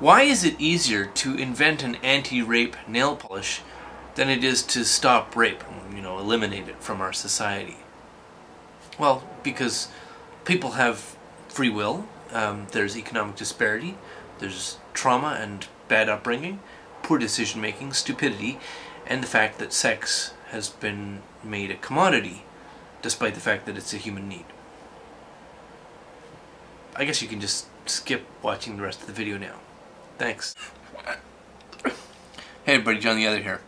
Why is it easier to invent an anti-rape nail polish than it is to stop rape, eliminate it from our society? Well, because people have free will, there's economic disparity, there's trauma and bad upbringing, poor decision making, stupidity, and the fact that sex has been made a commodity, despite the fact that it's a human need. I guess you can just skip watching the rest of the video now. Thanks. Hey everybody, John the Other here.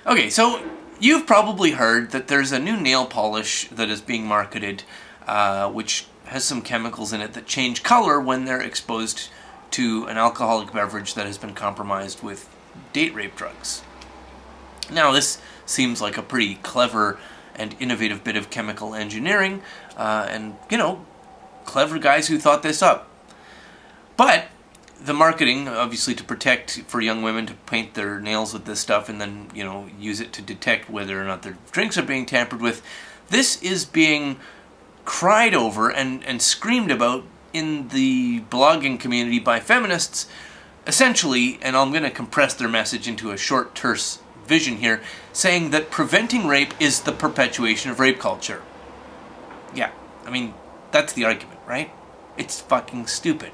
Okay, so you've probably heard that there's a new nail polish that is being marketed, which has some chemicals in it that change color when they're exposed to an alcoholic beverage that has been compromised with date rape drugs. Now this seems like a pretty clever and innovative bit of chemical engineering, and clever guys who thought this up. But the marketing, obviously to protect, for young women to paint their nails with this stuff and then, use it to detect whether or not their drinks are being tampered with, this is being cried over and screamed about in the blogging community by feminists, essentially, and I'm going to compress their message into a short, terse vision here, saying that preventing rape is the perpetuation of rape culture. Yeah, I mean, that's the argument, right? It's fucking stupid.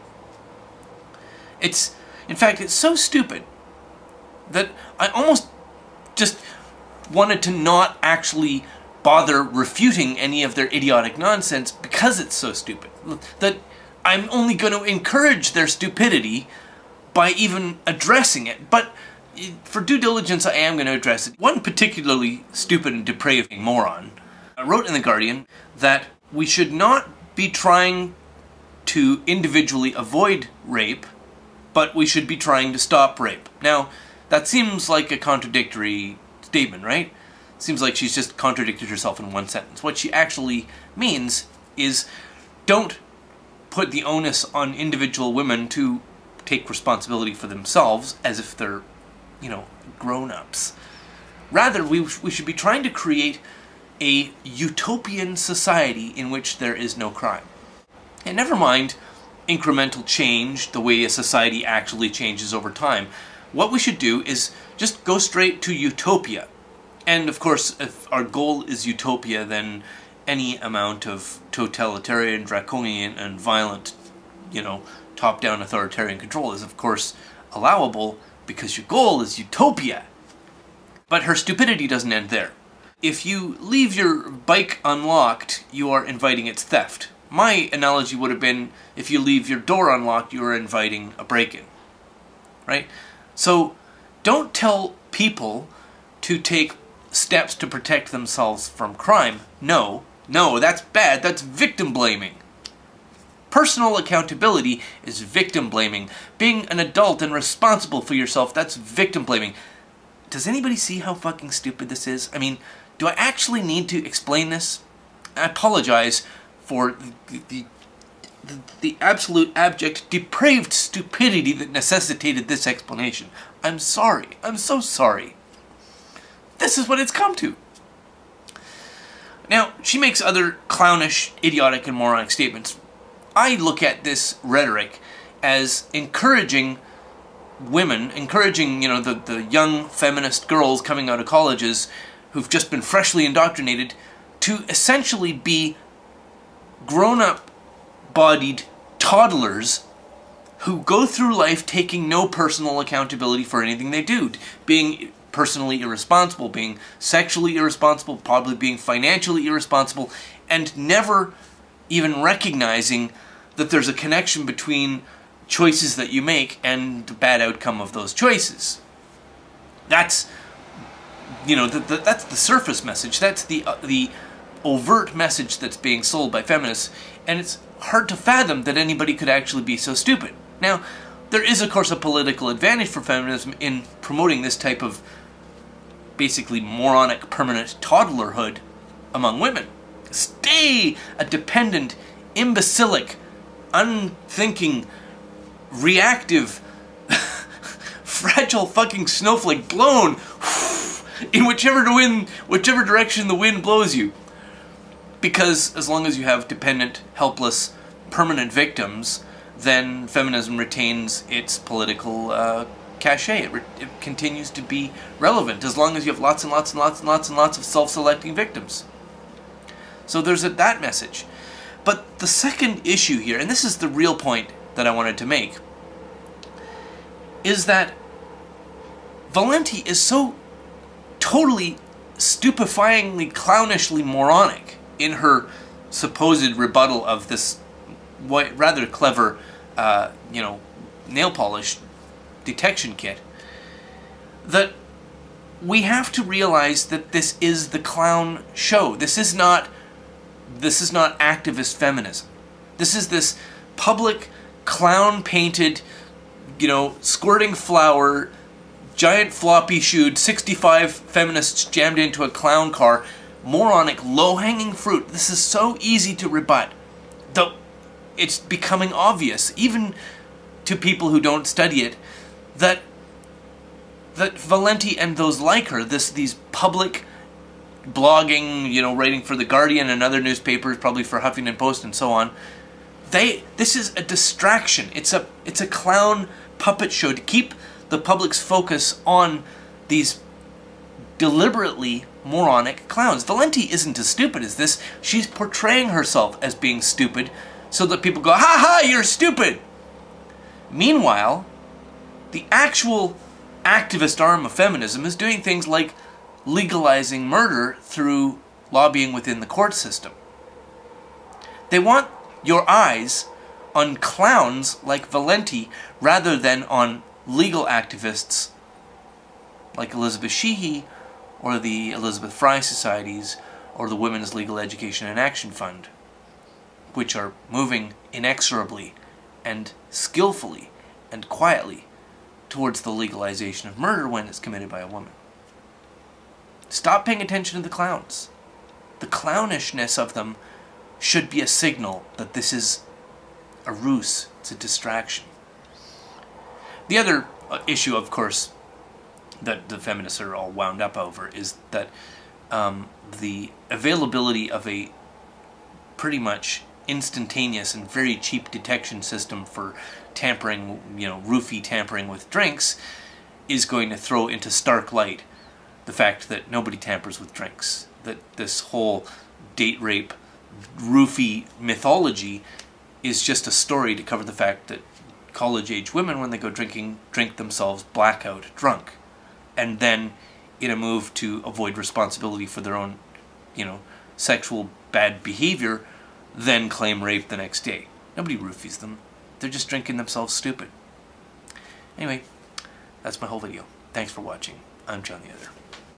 In fact, it's so stupid that I almost just wanted to not actually bother refuting any of their idiotic nonsense because it's so stupid. That I'm only going to encourage their stupidity by even addressing it. But for due diligence, I am going to address it. One particularly stupid and depraved moron wrote in The Guardian that we should not be trying to individually avoid rape, but we should be trying to stop rape. Now, that seems like a contradictory statement, right? Seems like she's just contradicted herself in one sentence. What she actually means is don't put the onus on individual women to take responsibility for themselves as if they're, grown-ups. Rather, we should be trying to create a utopian society in which there is no crime. And never mind incremental change, the way a society actually changes over time. What we should do is just go straight to utopia. And of course, if our goal is utopia, then any amount of totalitarian, draconian, and violent, top-down authoritarian control is of course allowable because your goal is utopia. But her stupidity doesn't end there. If you leave your bike unlocked, you are inviting its theft. My analogy would have been, if you leave your door unlocked, you are inviting a break-in. Right? So, don't tell people to take steps to protect themselves from crime. No, that's bad. That's victim blaming. Personal accountability is victim blaming. Being an adult and responsible for yourself, that's victim blaming. Does anybody see how fucking stupid this is? I mean, do I actually need to explain this? I apologize for the absolute abject, depraved stupidity that necessitated this explanation. I'm sorry. I'm so sorry. This is what it's come to. Now, she makes other clownish, idiotic, and moronic statements. I look at this rhetoric as encouraging women, the young feminist girls coming out of colleges who've just been freshly indoctrinated to essentially be grown-up bodied toddlers who go through life taking no personal accountability for anything they do, being personally irresponsible, being sexually irresponsible, probably being financially irresponsible, and never even recognizing that there's a connection between choices that you make and the bad outcome of those choices. That's, that's the surface message. That's the overt message that's being sold by feminists, and it's hard to fathom that anybody could actually be so stupid. Now, there is, of course, a political advantage for feminism in promoting this type of basically moronic permanent toddlerhood among women. Stay a dependent, imbecilic, unthinking, reactive, fragile fucking snowflake blown in whichever direction the wind blows you. Because as long as you have dependent, helpless, permanent victims, then feminism retains its political cachet. It continues to be relevant as long as you have lots and lots and lots and lots and lots of self-selecting victims. So there's that message. But the second issue here, and this is the real point that I wanted to make, is that Valenti is so totally stupefyingly, clownishly moronic in her supposed rebuttal of this rather clever, nail polish detection kit, that we have to realize that this is the clown show. This is not activist feminism. This is this public clown-painted, squirting flower, giant floppy-shoed 65 feminists jammed into a clown car, moronic, low-hanging fruit. This is so easy to rebut, though it's becoming obvious, even to people who don't study it, that Valenti and those like her, these public blogging, writing for The Guardian and other newspapers, probably for Huffington Post and so on, this is a distraction. It's a clown puppet show to keep the public's focus on these deliberately moronic clowns. Valenti isn't as stupid as this. She's portraying herself as being stupid so that people go, ha ha, you're stupid! Meanwhile, the actual activist arm of feminism is doing things like legalizing murder through lobbying within the court system. They want your eyes on clowns like Valenti rather than on legal activists like Elizabeth Sheehy or the Elizabeth Fry Societies or the Women's Legal Education and Action Fund, which are moving inexorably and skillfully and quietly towards the legalization of murder when it's committed by a woman. Stop paying attention to the clowns. The clownishness of them should be a signal that this is a ruse, it's a distraction. The other issue, of course, that the feminists are all wound up over is that the availability of a pretty much instantaneous and very cheap detection system for tampering, roofie tampering with drinks is going to throw into stark light the fact that nobody tampers with drinks. That this whole date rape, roofie mythology is just a story to cover the fact that college-age women, when they go drinking, drink themselves blackout drunk. And then, in a move to avoid responsibility for their own, sexual bad behavior, then claim rape the next day. Nobody roofies them. They're just drinking themselves stupid. Anyway, that's my whole video. Thanks for watching. I'm John the Other.